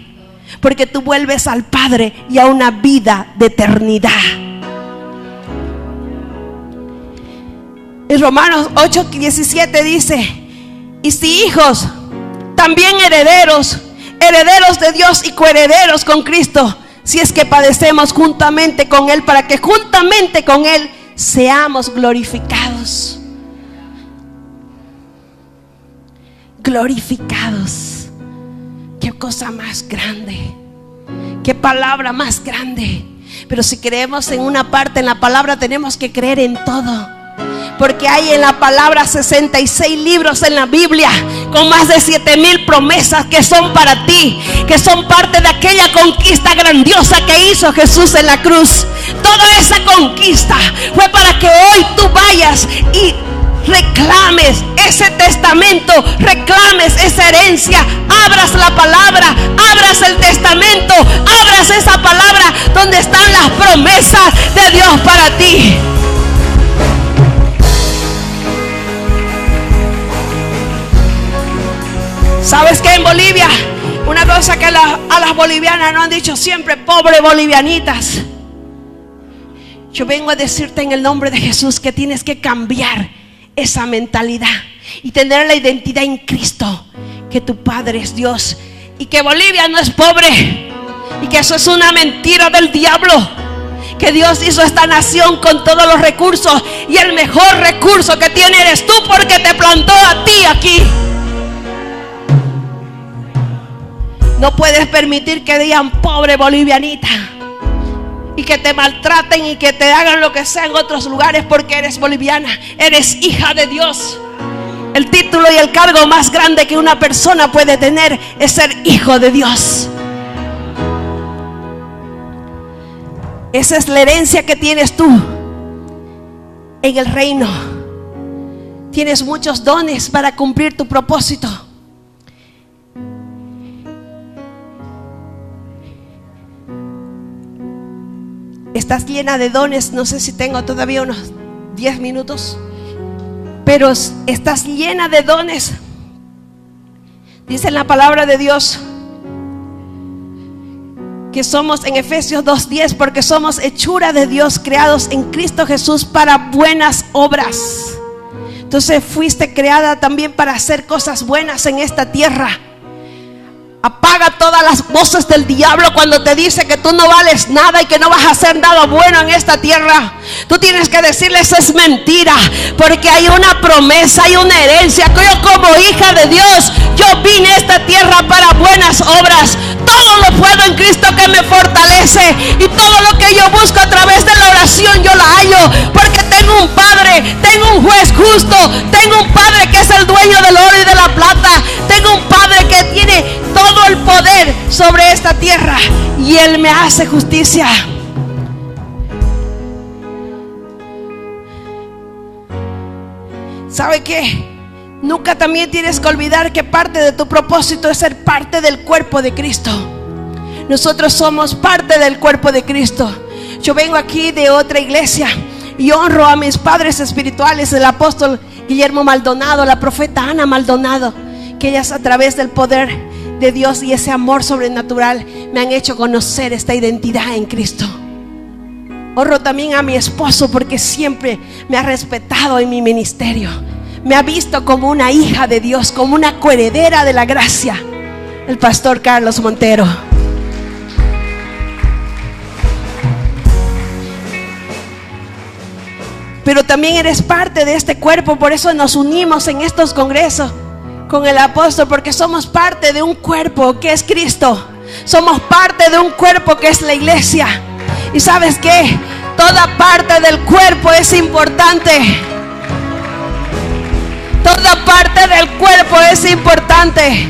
porque tú vuelves al Padre y a una vida de eternidad. En Romanos 8:17 dice: y si hijos, también herederos, herederos de Dios y coherederos con Cristo, si es que padecemos juntamente con Él, para que juntamente con Él seamos glorificados. Glorificados. Qué cosa más grande, qué palabra más grande. Pero si creemos en una parte en la palabra, tenemos que creer en todo, porque hay en la palabra 66 libros en la Biblia con más de 7,000 promesas que son para ti, que son parte de aquella conquista grandiosa que hizo Jesús en la cruz. Toda esa conquista fue para que hoy tú vayas y reclames ese testamento, reclames esa herencia, abras la palabra, abras el testamento, abras esa palabra donde están las promesas de Dios para ti. ¿Sabes qué? En Bolivia, una cosa que a las bolivianas no han dicho siempre: pobre bolivianitas. Yo vengo a decirte en el nombre de Jesús que tienes que cambiar esa mentalidad y tener la identidad en Cristo, que tu Padre es Dios y que Bolivia no es pobre, y que eso es una mentira del diablo, que Dios hizo esta nación con todos los recursos, y el mejor recurso que tiene eres tú, porque te plantó a ti aquí. No puedes permitir que digan pobre bolivianita y que te maltraten y que te hagan lo que sea en otros lugares porque eres boliviana, eres hija de Dios. El título y el cargo más grande que una persona puede tener es ser hijo de Dios. Esa es la herencia que tienes tú en el reino. Tienes muchos dones para cumplir tu propósito. Estás llena de dones. No sé si tengo todavía unos 10 minutos, pero estás llena de dones. Dice en la palabra de Dios que somos, en Efesios 2:10, porque somos hechura de Dios, creados en Cristo Jesús para buenas obras. Entonces fuiste creada también para hacer cosas buenas en esta tierra. Apaga todas las voces del diablo cuando te dice que tú no vales nada y que no vas a hacer nada bueno en esta tierra. Tú tienes que decirle: eso es mentira, porque hay una promesa, hay una herencia, que yo como hija de Dios, yo vine a esta tierra para buenas obras. Todo lo puedo en Cristo que me fortalece, y todo lo que yo busco a través de la oración yo la hallo, porque tengo un Padre, tengo un juez justo, tengo un Padre que es el dueño del oro y de la plata, tengo un Padre que tiene todo el poder sobre esta tierra, y Él me hace justicia. ¿Sabe qué? Nunca también tienes que olvidar que parte de tu propósito es ser parte del cuerpo de Cristo. Nosotros somos parte del cuerpo de Cristo. Yo vengo aquí de otra iglesia y honro a mis padres espirituales, el apóstol Guillermo Maldonado, la profeta Ana Maldonado, que ellas, a través del poder de Dios y ese amor sobrenatural, me han hecho conocer esta identidad en Cristo. Honro también a mi esposo, porque siempre me ha respetado en mi ministerio. Me ha visto como una hija de Dios, como una coheredera de la gracia, el pastor Carlos Montero. Pero también eres parte de este cuerpo, por eso nos unimos en estos congresos con el apóstol, porque somos parte de un cuerpo que es Cristo. Somos parte de un cuerpo que es la iglesia. Y ¿sabes qué? Toda parte del cuerpo es importante. Toda parte del cuerpo es importante.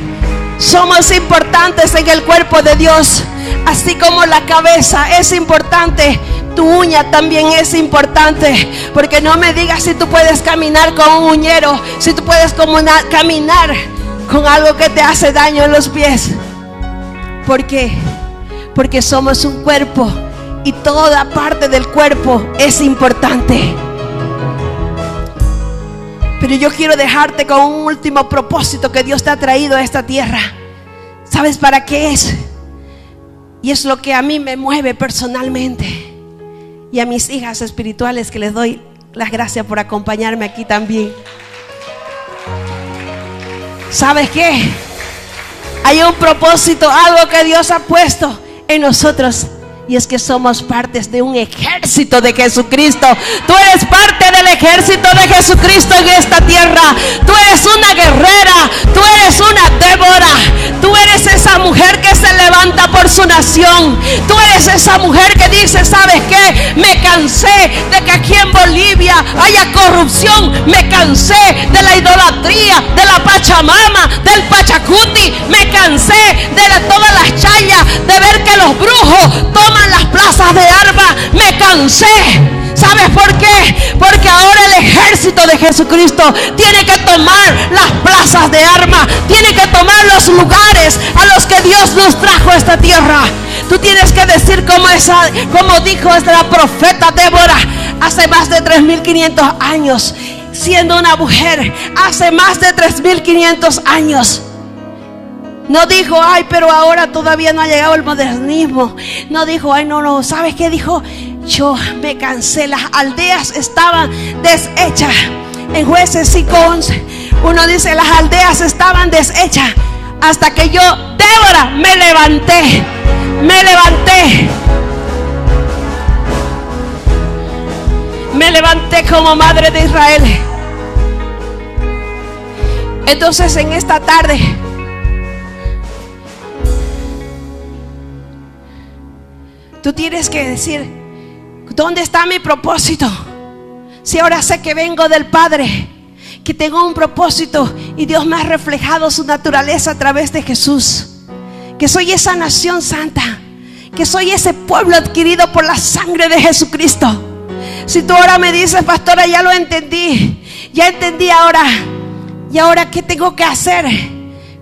Somos importantes en el cuerpo de Dios. Así como la cabeza es importante, tu uña también es importante. Porque no me digas si tú puedes caminar con un uñero, si tú puedes caminar con algo que te hace daño en los pies. ¿Por qué? Porque somos un cuerpo y toda parte del cuerpo es importante. Pero yo quiero dejarte con un último propósito que Dios te ha traído a esta tierra. ¿Sabes para qué es? Y es lo que a mí me mueve personalmente, y a mis hijas espirituales, que les doy las gracias por acompañarme aquí también. ¿Sabes qué? Hay un propósito, algo que Dios ha puesto en nosotros, Y es que somos partes de un ejército de Jesucristo. Tú eres parte del ejército de Jesucristo en esta tierra. Tú eres una guerrera. Tú eres una Débora. Tú eres esa mujer que se levanta por su nación. Tú eres esa mujer que dice: ¿sabes qué? Me cansé de que aquí en Bolivia haya corrupción. Me cansé de la idolatría, de la Pachamama, del Pachacuti. Me cansé de todas las chayas, de ver que los brujos toman las plazas de armas. Me cansé. ¿Sabes por qué? Porque ahora el ejército de Jesucristo tiene que tomar las plazas de armas, tiene que tomar los lugares a los que Dios nos trajo a esta tierra. Tú tienes que decir como dijo la profeta Débora hace más de 3.500 años, siendo una mujer, hace más de 3.500 años. No dijo: ay, pero ahora todavía no ha llegado el modernismo. No dijo: ay, no, ¿sabes qué dijo? Yo me cansé, las aldeas estaban deshechas. En Jueces 5:11 uno dice: las aldeas estaban deshechas, hasta que yo, Débora, me levanté como madre de Israel. Entonces en esta tarde, tú tienes que decir: ¿dónde está mi propósito? Si ahora sé que vengo del Padre, que tengo un propósito y Dios me ha reflejado su naturaleza a través de Jesús, que soy esa nación santa, que soy ese pueblo adquirido por la sangre de Jesucristo. Si tú ahora me dices: pastora, ya lo entendí, ya entendí ahora, ¿y ahora qué tengo que hacer?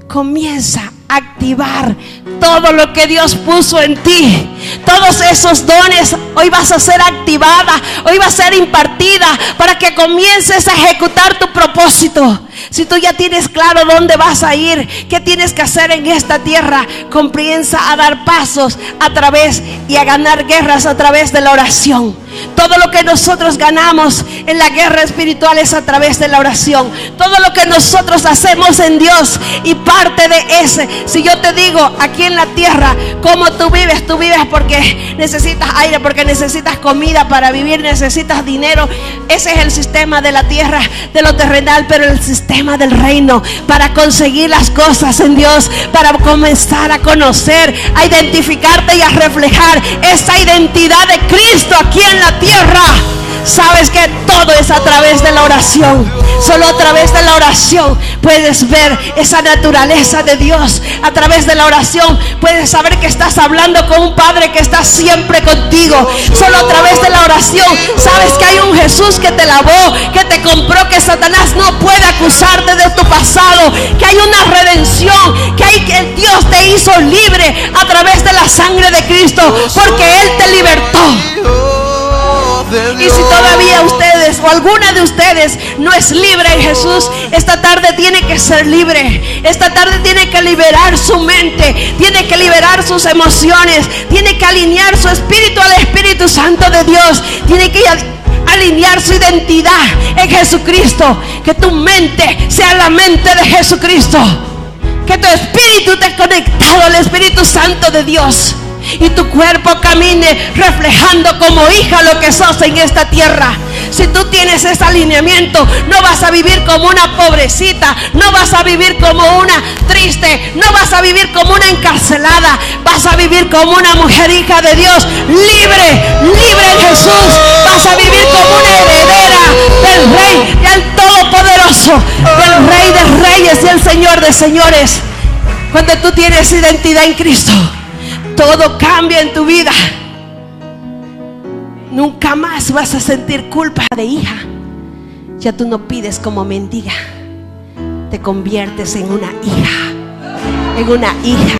Comienza a activar todo lo que Dios puso en ti. Todos esos dones hoy vas a ser activada, hoy va a ser impartida para que comiences a ejecutar tu propósito. Si tú ya tienes claro dónde vas a ir, qué tienes que hacer en esta tierra, comienza a dar pasos a través y a ganar guerras a través de la oración. Todo lo que nosotros ganamos en la guerra espiritual es a través de la oración. Todo lo que nosotros hacemos en Dios, y parte de ese, si yo te digo aquí en la tierra cómo tú vives porque necesitas aire, porque necesitas comida para vivir, necesitas dinero. Ese es el sistema de la tierra, de lo terrenal. Pero el sistema del reino, para conseguir las cosas en Dios, para comenzar a conocer, a identificarte y a reflejar esa identidad de Cristo aquí en la tierra, sabes que todo es a través de la oración. Solo a través de la oración puedes ver esa naturaleza de Dios. A través de la oración puedes saber que estás hablando con un Padre que está siempre contigo. Solo a través de la oración sabes que hay un Jesús que te lavó, que te compró, que Satanás no puede acusarte de tu pasado, que hay una redención, que Dios te hizo libre a través de la sangre de Cristo, porque Él te libertó. Y si todavía ustedes o alguna de ustedes no es libre en Jesús, esta tarde tiene que ser libre. Esta tarde tiene que liberar su mente, tiene que liberar sus emociones, tiene que alinear su espíritu al Espíritu Santo de Dios, tiene que alinear su identidad en Jesucristo. Que tu mente sea la mente de Jesucristo, que tu espíritu esté conectado al Espíritu Santo de Dios, y tu cuerpo camine reflejando como hija lo que sos en esta tierra. Si tú tienes ese alineamiento, no vas a vivir como una pobrecita, no vas a vivir como una triste, no vas a vivir como una encarcelada, vas a vivir como una mujer hija de Dios, libre en Jesús. Vas a vivir como una heredera del Rey, del Todopoderoso, del Rey de Reyes y el Señor de Señores. Cuando tú tienes identidad en Cristo, todo cambia en tu vida. Nunca más vas a sentir culpa de hija. Ya tú no pides como mendiga, te conviertes en una hija, en una hija.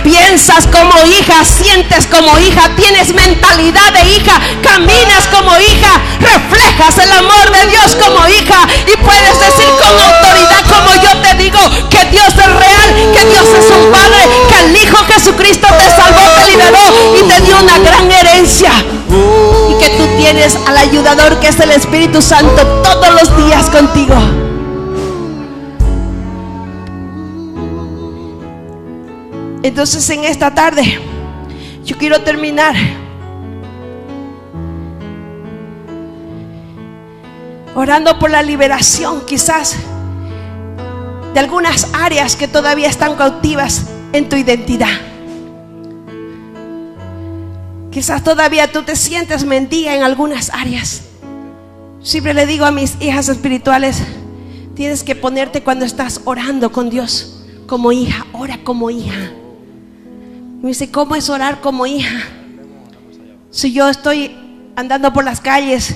Piensas como hija, sientes como hija, tienes mentalidad de hija, caminas como hija, reflejas el amor de Dios como hija, y puedes decir con autoridad, como yo te digo, que Dios es real, que Dios es un Padre, que el Hijo Jesucristo te salvó, te liberó y te dio una gran herencia, y que tú tienes al ayudador, que es el Espíritu Santo, todos los días contigo. Entonces en esta tarde yo quiero terminar orando por la liberación, quizás de algunas áreas que todavía están cautivas en tu identidad. Quizás todavía tú te sientes mendiga en algunas áreas. Siempre le digo a mis hijas espirituales: tienes que ponerte cuando estás orando con Dios como hija. Ora como hija. Me dice: ¿cómo es orar como hija? Si yo estoy andando por las calles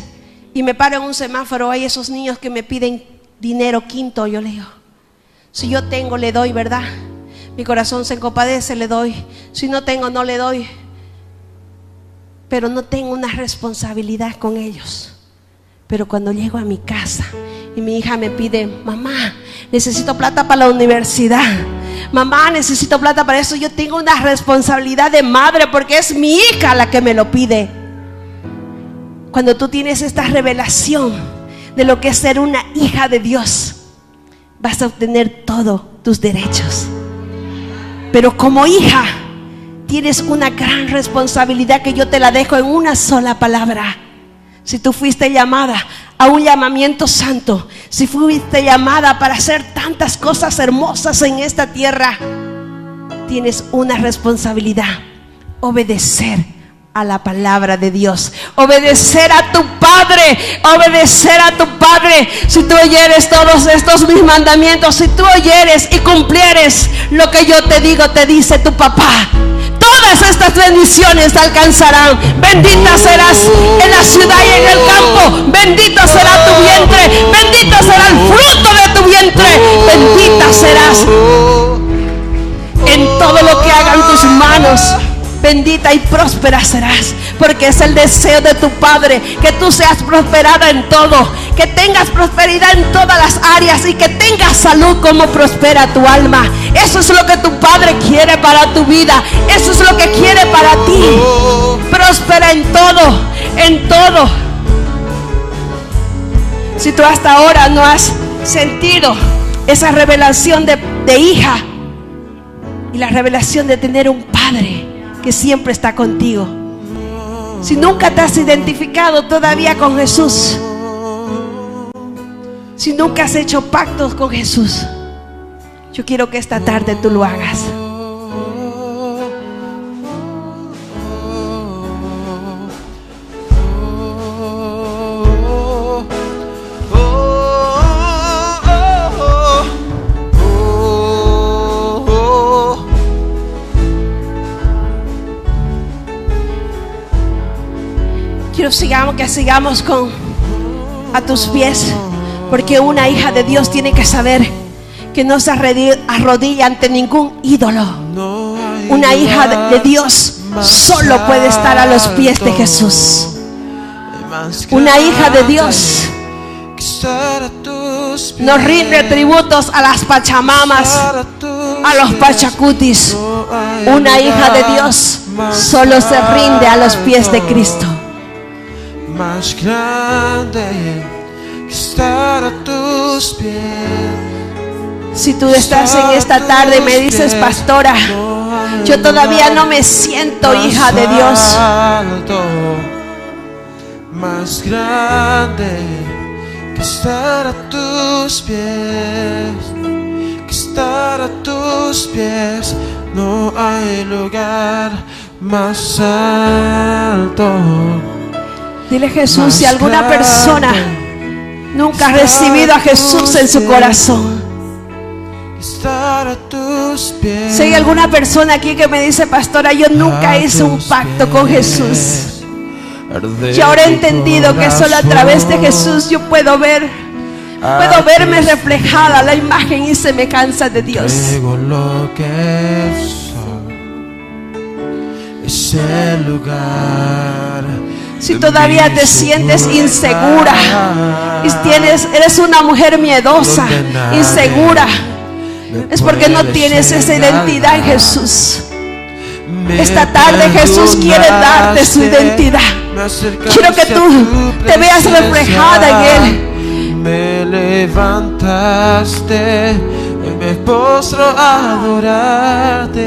y me paro en un semáforo, hay esos niños que me piden dinero quinto. Yo le digo: si yo tengo, le doy, ¿verdad? Mi corazón se compadece, le doy. Si no tengo, no le doy. Pero no tengo una responsabilidad con ellos. Pero cuando llego a mi casa y mi hija me pide: mamá, necesito plata para la universidad, mamá, necesito plata para eso, yo tengo una responsabilidad de madre, porque es mi hija la que me lo pide. Cuando tú tienes esta revelación de lo que es ser una hija de Dios, vas a obtener todos tus derechos. Pero como hija tienes una gran responsabilidad, que yo te la dejo en una sola palabra. Si tú fuiste llamada a un llamamiento santo, si fuiste llamada para hacer tantas cosas hermosas en esta tierra, tienes una responsabilidad: obedecer a la palabra de Dios, obedecer a tu Padre, obedecer a tu Padre. Si tú oyeres todos estos mis mandamientos, si tú oyeres y cumplieres lo que yo te digo, te dice tu papá, todas estas bendiciones te alcanzarán. Bendita serás en la ciudad y en el campo. Bendito será tu vientre. Bendito será el fruto de tu vientre. Bendita serás en todo lo que hagan tus manos. Bendita y próspera serás, porque es el deseo de tu Padre que tú seas prosperada en todo, que tengas prosperidad en todas las áreas y que tengas salud como prospera tu alma. Eso es lo que tu Padre quiere para tu vida. Eso es lo que quiere para ti. Próspera en todo, en todo. Si tú hasta ahora no has sentido esa revelación de hija y la revelación de tener un Padre que siempre está contigo, si nunca te has identificado todavía con Jesús, si nunca has hecho pactos con Jesús, yo quiero que esta tarde tú lo hagas. Que sigamos a tus pies, porque una hija de Dios tiene que saber que no se arrodilla ante ningún ídolo. Una hija de Dios solo puede estar a los pies de Jesús. Una hija de Dios no rinde tributos a las pachamamas, a los pachacutis. Una hija de Dios solo se rinde a los pies de Cristo. Más grande que estar a tus pies. Si tú estás en esta tarde y me dices: pastora, yo todavía no me siento hija de Dios, más grande que estar a tus pies, que estar a tus pies. No hay lugar más alto. Dile: Jesús, si alguna persona nunca ha recibido a Jesús en su corazón, si hay alguna persona aquí que me dice: pastora, yo nunca hice un pacto con Jesús, yo ahora he entendido que solo a través de Jesús yo puedo verme reflejada la imagen y semejanza de Dios. Lo que soy, ese lugar. Si todavía te sientes insegura y eres una mujer miedosa, insegura, es porque no tienes esa identidad en Jesús. Esta tarde Jesús quiere darte su identidad. Quiero que tú te veas reflejada en Él. Me levantaste, me postro a adorarte.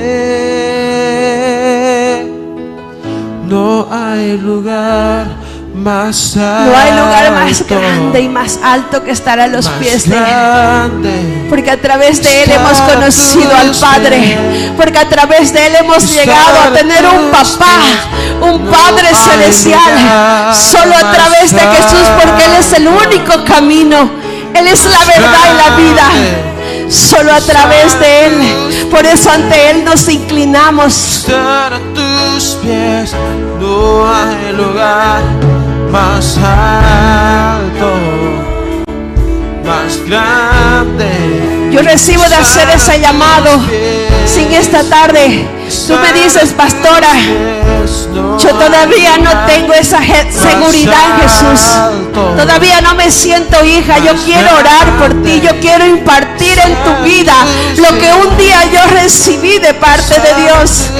No hay lugar más alto. No hay lugar más grande y más alto que estar a los pies de Él. Porque a través de Él hemos conocido al Padre. Porque a través de Él hemos llegado a tener un papá, un Padre celestial. Solo a través de Jesús, porque Él es el único camino. Él es la verdad y la vida. Solo a través de Él. Por eso ante Él nos inclinamos. Estar a tus pies, no hay lugar más alto, más grande. Yo recibo de hacer ese llamado. Sin esta tarde tú me dices, pastora, yo todavía no tengo esa seguridad en Jesús. Todavía no me siento hija. Yo quiero orar por ti. Yo quiero impartir en tu vida lo que un día yo recibí de parte de Dios.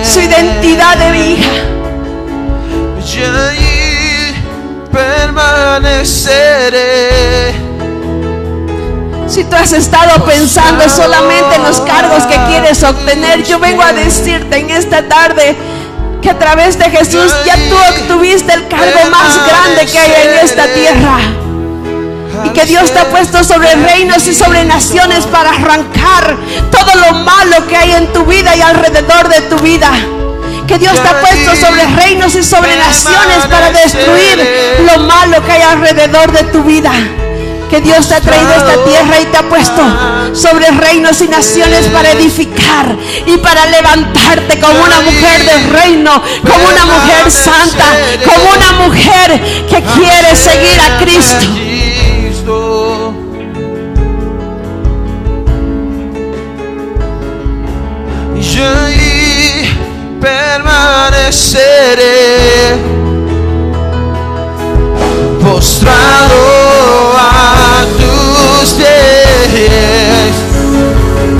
Su identidad de mi hija. Y allí permaneceré. Si tú has estado pensando solamente en los cargos que quieres obtener, yo vengo a decirte en esta tarde que a través de Jesús ya tú obtuviste el cargo más grande que hay en esta tierra. Y que Dios te ha puesto sobre reinos y sobre naciones para arrancar todo lo malo que hay en tu vida y alrededor de tu vida. Que Dios te ha puesto sobre reinos y sobre naciones para destruir lo malo que hay alrededor de tu vida. Que Dios te ha traído a esta tierra y te ha puesto sobre reinos y naciones para edificar y para levantarte como una mujer de reino, como una mujer santa, como una mujer que quiere seguir a Cristo. Y allí permaneceré postrado